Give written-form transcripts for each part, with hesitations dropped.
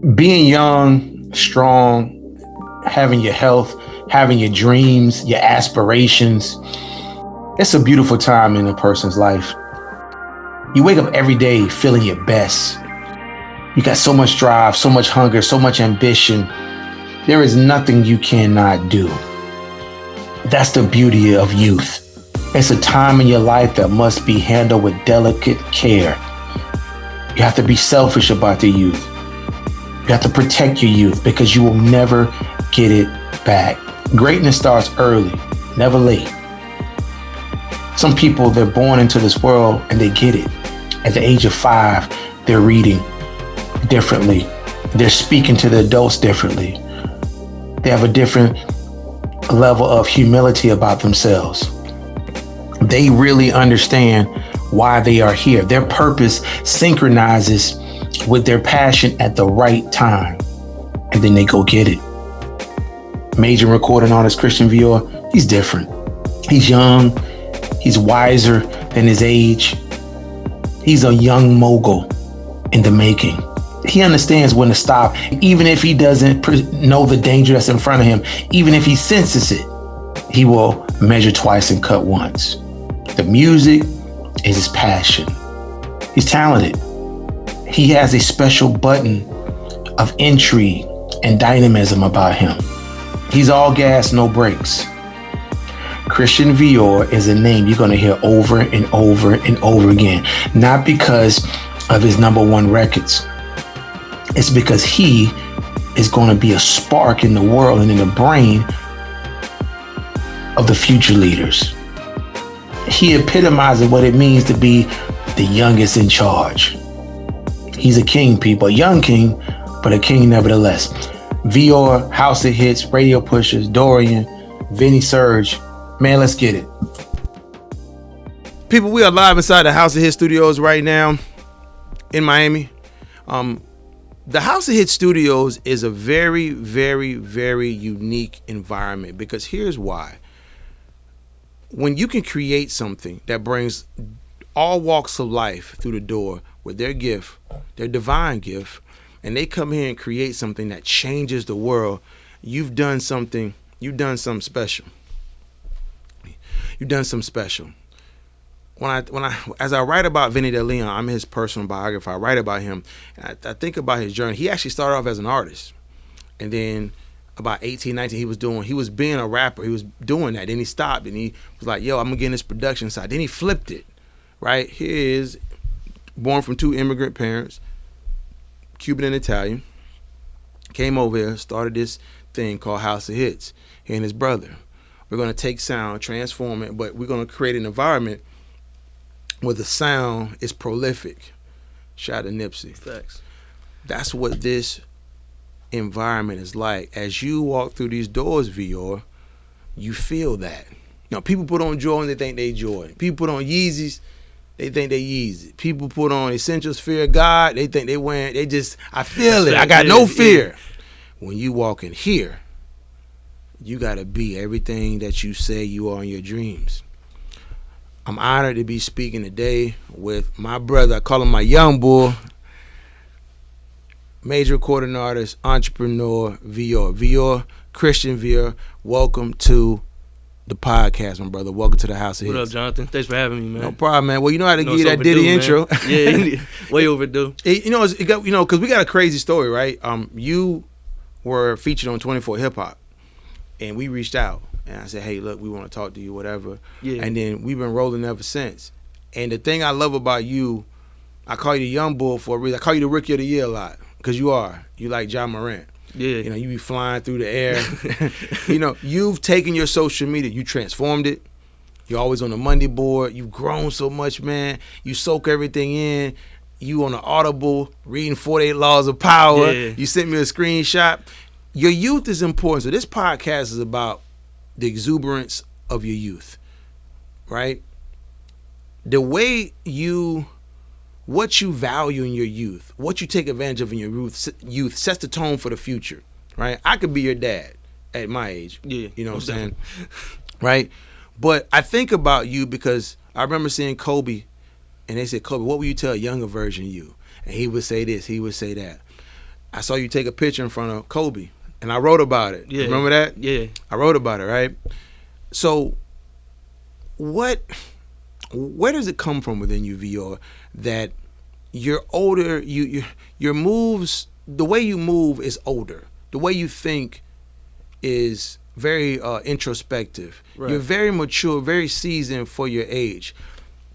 Being young, strong, having your health, having your dreams, your aspirations, it's a beautiful time in a person's life. You wake up every day feeling your best. You got so much drive, so much hunger, so much ambition. There is nothing you cannot do. That's the beauty of youth. It's a time in your life that must be handled with delicate care. You have to be selfish about the youth. You have to protect your youth because you will never get it back. Greatness starts early, never late. Some people, they're born into this world and they get it. At the age of 5, they're reading differently. They're speaking to the adults differently. They have a different level of humility about themselves. They really understand why they are here. Their purpose synchronizes with their passion at the right time. And then they go get it. Major recording artist CHRISTIAN VIOR, he's different. He's young. He's wiser than his age. He's a young mogul in the making. He understands when to stop, even if he doesn't know the danger that's in front of him. Even if he senses it, he will measure twice and cut once. The music is his passion. He's talented. He has a special button of intrigue and dynamism about him. He's all gas, no brakes. CHRISTIAN VIOR is a name you're going to hear over and over and over again. Not because of his #1 records. It's because he is going to be a spark in the world and in the brain of the future leaders. He epitomizes what it means to be the youngest in charge. He's a king, people. A young king, but a king nevertheless. VIOR, House of Hits, Radio Pushers, Dorian, Vinny Surge. Man, let's get it. People, we are live inside the House of Hits studios right now in Miami. The House of Hits studios is a very, very, very unique environment because here's why. When you can create something that brings all walks of life through the door with their gift, their divine gift, and they come here and create something that changes the world, you've done something special. You've done something special. As I write about Vinny DeLeon, I'm his personal biographer. I write about him, and I think about his journey. He actually started off as an artist, and then about 18, 19, he was being a rapper. He was doing that. Then he stopped, and he was like, "Yo, I'm gonna get in this production side." Then he flipped it. Right? He is born from 2 immigrant parents, Cuban and Italian. Came over here, started this thing called House of Hits. He and his brother. We're gonna take sound, transform it, but we're gonna create an environment where the sound is prolific. Shout out to Nipsey. Thanks. That's what this environment is like. As you walk through these doors, VIOR, you feel that. Now, people put on Jordan, they think they Jordan. People put on Yeezys, they think they Yeezy. People put on Essentials, Fear of God, they think they wearing, I feel it. I got no fear. When you walk in here, you gotta be everything that you say you are in your dreams. I'm honored to be speaking today with my brother. I call him my young boy. Major recording artist, entrepreneur, VIOR. VIOR, CHRISTIAN VIOR, welcome to the podcast, my brother. Welcome to the House of Hits. What up, Jonathan? Thanks for having me, man. No problem, man. Well, you know how to give you that Diddy intro. Yeah, way overdue. Because we got a crazy story, right? You were featured on 24 Hip Hop, and we reached out. And I said, hey, look, we want to talk to you, whatever. Yeah. And then we've been rolling ever since. And the thing I love about you, I call you the young bull for a reason. I call you the Rookie of the Year a lot because you are. You like John Morant. Yeah. You know, you be flying through the air. You've taken your social media, you transformed it. You're always on the Monday board. You've grown so much, man. You soak everything in. You on the Audible reading 48 Laws of Power. Yeah. You sent me a screenshot. Your youth is important. So this podcast is about the exuberance of your youth, right? The way what you value in your youth, what you take advantage of in your youth sets the tone for the future, right? I could be your dad at my age. Yeah. You know what I'm saying? Right? But I think about you because I remember seeing Kobe, and they said, Kobe, what would you tell a younger version of you? And he would say this, he would say that. I saw you take a picture in front of Kobe, and I wrote about it. Yeah. Remember that? Yeah. I wrote about it, right? So, where does it come from within you, Vior, that you're older, your moves, the way you move is older. The way you think is very introspective. Right. You're very mature, very seasoned for your age.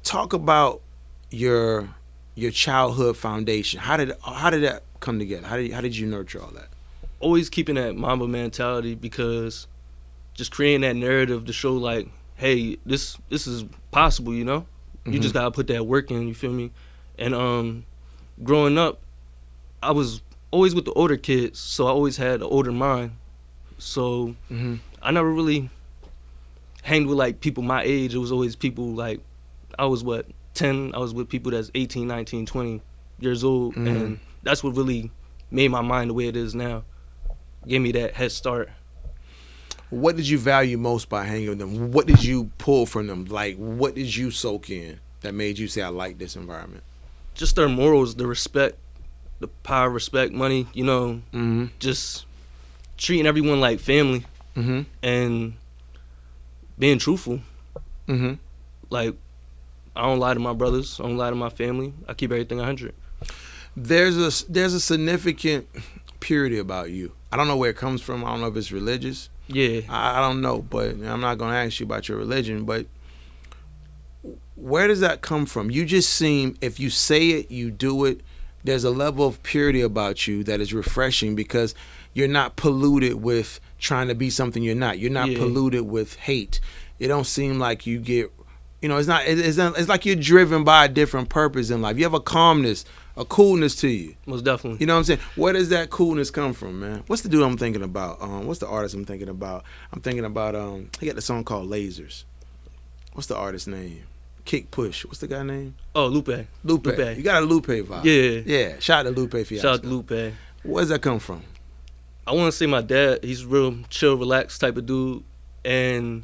Talk about your childhood foundation. How did that come together? How did you nurture all that? Always keeping that Mamba mentality, because just creating that narrative to show like, hey, this is possible, you know? You just gotta put that work in, you feel me? And growing up, I was always with the older kids, so I always had an older mind. So I never really hanged with like people my age. It was always people like, I was 10, I was with people that's 18, 19, 20 years old, and that's what really made my mind the way it is now. Gave me that head start. What did you value most by hanging with them? What did you pull from them? Like, what did you soak in that made you say, I like this environment? Just their morals, the respect, the power of respect, money, you know, just treating everyone like family, and being truthful. Like, I don't lie to my brothers, I don't lie to my family, I keep everything 100. There's a significant purity about you. I don't know where it comes from. I don't know if it's religious. Yeah. I don't know, but I'm not going to ask you about your religion, but where does that come from? You just seem, if you say it, you do it. There's a level of purity about you that is refreshing, because you're not polluted with trying to be something you're not. You're not polluted with hate. It don't seem like you get, it's like you're driven by a different purpose in life. You have a calmness, a coolness to you. Most definitely. You know what I'm saying? Where does that coolness come from, man? What's the dude I'm thinking about? What's the artist I'm thinking about? I'm thinking about, he got the song called Lasers. What's the artist's name? Kick Push. What's the guy name? Oh, Lupe. Lupe. You got a Lupe vibe. Yeah. Yeah. Shout out to Lupe Fiasco. Shout out to Lupe. Where does that come from? I want to say my dad, he's a real chill, relaxed type of dude, and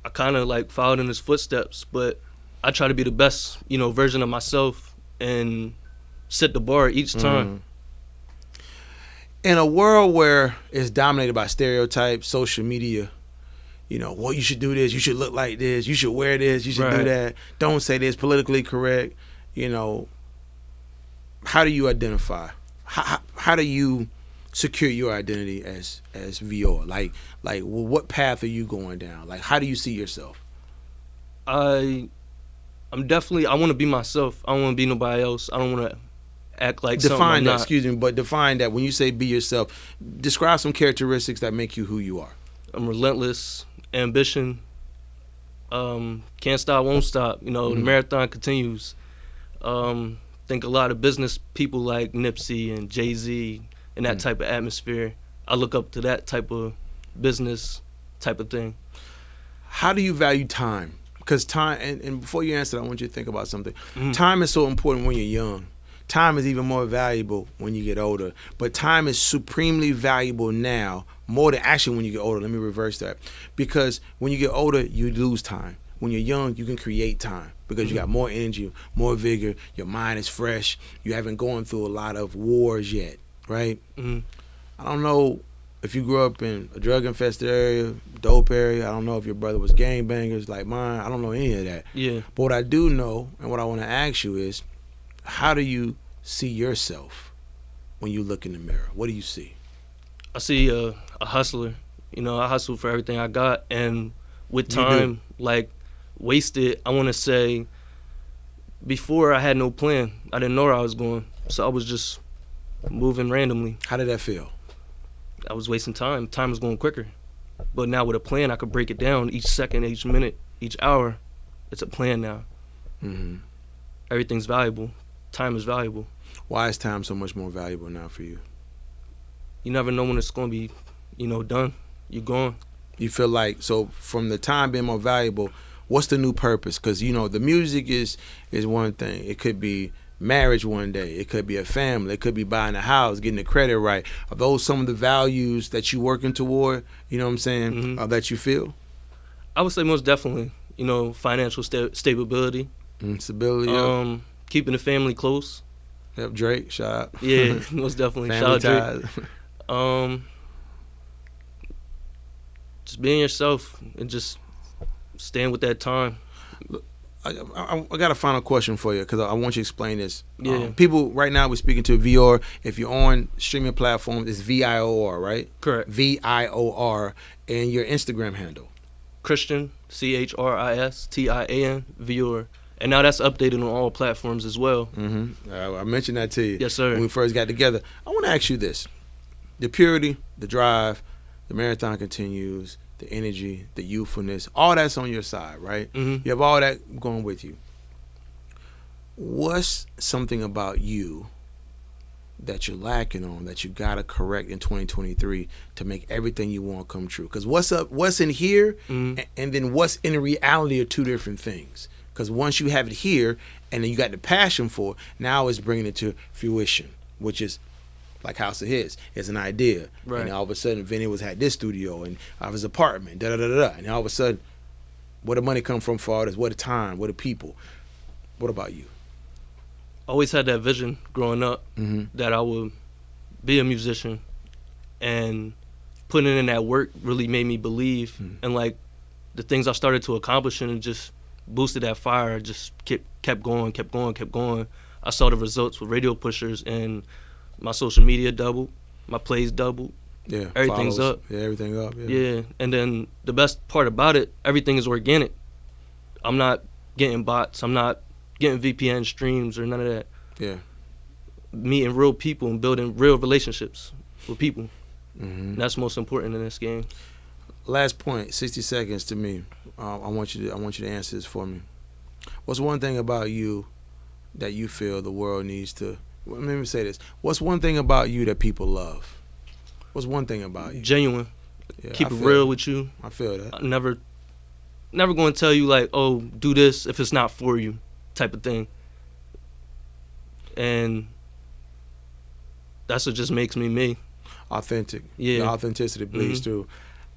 I kind of like followed in his footsteps, but I try to be the best, version of myself and set the bar each time. In a world where it's dominated by stereotypes, social media, well, you should do this, you should look like this, you should wear this, you should do that, don't say this, politically correct, how do you identify? How do you secure your identity as Vior? Like what path are you going down? Like, how do you see yourself? I want to be myself. I don't want to be nobody else. I don't want to act like something I'm not. Excuse me, but define that. When you say be yourself, describe some characteristics that make you who you are. I'm relentless, ambition, can't stop, won't stop. The marathon continues. Think a lot of business people like Nipsey and Jay-Z and that type of atmosphere. I look up to that type of business type of thing. How do you value time? Because time, and before you answer that, I want you to think about something. Time is so important when you're young. Time is even more valuable when you get older. But time is supremely valuable now, more than actually when you get older. Let me reverse that. Because when you get older, you lose time. When you're young, you can create time because you got more energy, more vigor. Your mind is fresh. You haven't gone through a lot of wars yet, right? I don't know if you grew up in a drug-infested area, dope area. I don't know if your brother was gangbangers like mine. I don't know any of that. Yeah. But what I do know, and what I want to ask you is, how do you see yourself when you look in the mirror? What do you see? I see a hustler. I hustle for everything I got, and with time, wasted, I want to say, before I had no plan. I didn't know where I was going, so I was just moving randomly. How did that feel? I was wasting time. Time was going quicker. But now with a plan, I could break it down each second, each minute, each hour. It's a plan now. Everything's valuable. Time is valuable. Why is time so much more valuable now for you? You never know when it's going to be, done. You're gone. You feel like, so from the time being more valuable, what's the new purpose? Because, the music is one thing. It could be marriage one day. It could be a family. It could be buying a house, getting the credit right. Are those some of the values that you're working toward, you know what I'm saying, that you feel? I would say most definitely, financial stability. Stability, yeah. Keeping the family close. Yep, Drake, shout out. Yeah, most definitely. Family Shout out ties. Drake. Just being yourself and just staying with that time. I got a final question for you because I want you to explain this. Yeah. People right now, we're speaking to VIOR. If you're on streaming platforms, it's VIOR, right? Correct. VIOR, and your Instagram handle. Christian, CHRISTIAN VIOR. And now that's updated on all platforms as well. Mm-hmm. I mentioned that to you. Yes, sir. When we first got together. I want to ask you this. The purity, the drive, the marathon continues, the energy, the youthfulness, all that's on your side, right? Mm-hmm. You have all that going with you. What's something about you that you're lacking on that you got to correct in 2023 to make everything you want come true? Because what's in here Mm-hmm. and then what's in reality are two different things. Because once you have it here and then you got the passion for it, now it's bringing it to fruition, which is like House of Hits. It's an idea. Right. And all of a sudden, Vinny had this studio and of his apartment, da-da-da-da. And all of a sudden, where the money come from for artists? Where the time? Where the people? What about you? Always had that vision growing up Mm-hmm. that I would be a musician, and putting in that work really made me believe. Mm-hmm. And like the things I started to accomplish and just boosted that fire. Just kept going. I saw the results with RADIOPUSHERS, and my social media doubled, my plays doubled. Yeah, Everything's follows. up. Yeah, everything up. Yeah, and then the best part about it, everything is organic. I'm not getting bots. I'm not getting VPN streams or none of that. Yeah. Meeting real people and building real relationships with people. Mm-hmm. That's most important in this game. Last point, 60 seconds to me. I want you to answer this for me. What's one thing about you that you feel the world needs to? Let me say this. What's one thing about you that people love? What's one thing about you? Genuine. Yeah, Keep I it feel real that. with you. I feel that. I never going to tell you like, oh, do this if it's not for you, type of thing. And that's what just makes me me. Authentic. Yeah. The authenticity bleeds Mhm. through.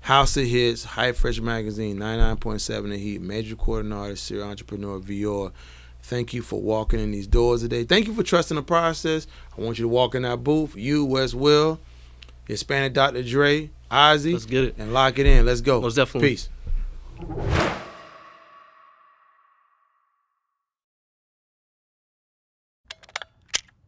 House of Hits, Hype Fresh Magazine, 99.7 The Heat, major recording artist, serial entrepreneur, VIOR. Thank you for walking in these doors today. Thank you for trusting the process. I want you to walk in that booth. You, Wes Will, Hispanic Dr. Dre, Ozzy. Let's get it. And lock it in. Let's go. Most definitely. Peace.